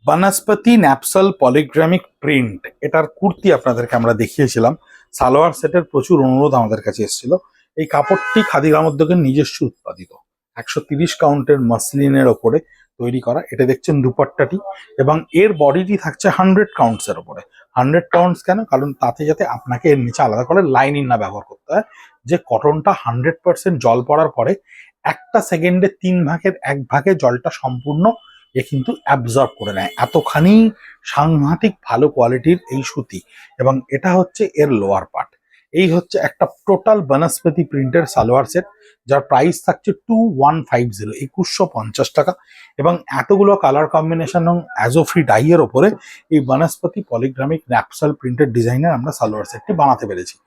বনস্পতি ন্যাপসল পলিগ্রামিক print, এটার কুর্তি আপনাদেরকে আমরা দেখিয়েছিলাম। সালোয়ার সেটের প্রচুর অনুরোধ আমাদের কাছে এসেছিল। এই কাপড়টি খাদি গ্রামোদ্যোগের নিজস্ব উৎপাদিত 130 কাউন্টের মাসলিনের ওপরে তৈরি করা। এটা দেখছেন দুপাট্টাটি, এবং এর বডিটি থাকছে 100 কাউন্টসের ওপরে। 100 কাউন্টস কেন? কারণ তাতে যাতে আপনাকে এর নিচে আলাদা করে লাইনিং না ব্যবহার করতে হয়। যে কটনটা 100% জল পড়ার পরে একটা সেকেন্ডে 3 ভাগের 1 ভাগে জলটা সম্পূর্ণ কিন্তু অ্যাবজর্ব করে নেয়। এতখানি সাংঘাতিক ভালো কোয়ালিটির এই সুতি, এবং এটা হচ্ছে এর লোয়ার পার্ট। এই হচ্ছে একটা টোটাল বনস্পতি প্রিন্টের সালোয়ার সেট, যার প্রাইস থাকছে 2150, 2150 টাকা। এবং এতগুলো কালার কম্বিনেশন এবং অ্যাজো ফ্রি ডাইয়ের ওপরে এই বনস্পতি পলিগ্রামিক ন্যাপসল প্রিন্টেড ডিজাইনের আমরা সালোয়ার সেটটি বানাতে পেরেছি।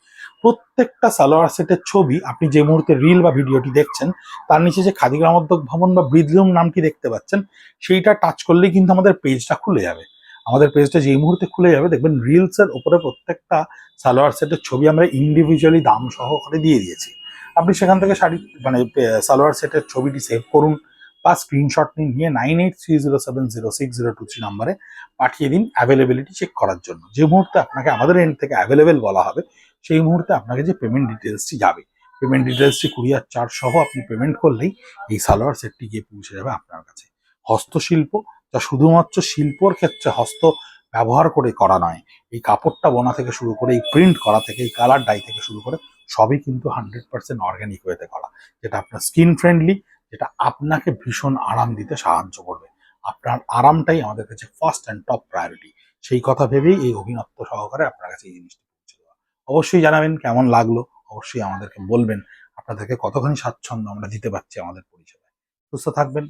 প্রত্যেকটা সালোয়ার সেটের ছবি আপনি যে মুহূর্তে রিল বা ভিডিওটি দেখছেন, তার নিচে যে খাদি গ্রামোদ্যোগ ভবন বা ব্রিদলুম নামটি দেখতে পাচ্ছেন, সেইটা টাচ করলেই কিন্তু আমাদের পেজটা খুলে যাবে। আমাদের পেজটা যেই মুহূর্তে খুলে যাবে, দেখবেন রিলস এর উপরে প্রত্যেকটা সালোয়ার সেটের ছবি আমরা ইন্ডিভিজুয়ালি দাম সহকারে দিয়ে দিয়েছি। আপনি সেখান থেকে শাড়ি সালোয়ার সেটের ছবিটি সেভ করুন বা স্ক্রিনশট নিয়ে 9830706023 নাম্বারে পাঠিয়ে দিন অ্যাভেলেবিলিটি চেক করার জন্য। যে মুহূর্তে আপনাকে আমাদের এন্ড থেকে অ্যাভেলেবেল বলা হবে, সেই মুহূর্তে আপনাকে যে পেমেন্ট ডিটেলসটি যাবে, পেমেন্ট ডিটেলসটি কুরিয়ার চার্জ সহ আপনি পেমেন্ট করলেই এই সালোয়ার সেটটি গিয়ে পৌঁছে যাবে আপনার কাছে। হস্তশিল্প, যা শুধুমাত্র শিল্পর ক্ষেত্রে হস্ত ব্যবহার করে করা নয়, এই কাপড়টা বোনা থেকে শুরু করে, এই প্রিন্ট করা থেকে, এই কালার ডাই থেকে শুরু করে সবই কিন্তু 100% অর্গানিক ওয়েতে করা, যেটা আপনার স্কিন ফ্রেন্ডলি, যেটা আপনাকে ভীষণ আরাম দিতে সাহায্য করবে। আপনার আরামটাই আমাদের কাছে ফার্স্ট অ্যান্ড টপ প্রায়োরিটি। সেই কথা ভেবেই এই অভিনত্ব সহকারে আপনার কাছে এই জিনিসটি পৌঁছে দেওয়া। অবশ্যই জানাবেন কেমন লাগলো, অবশ্যই আমাদেরকে বলবেন আপনাদেরকে কতখানি স্বাচ্ছন্দ্য আমরা দিতে পারছি আমাদের পরিষেবায়। সুস্থ থাকবেন,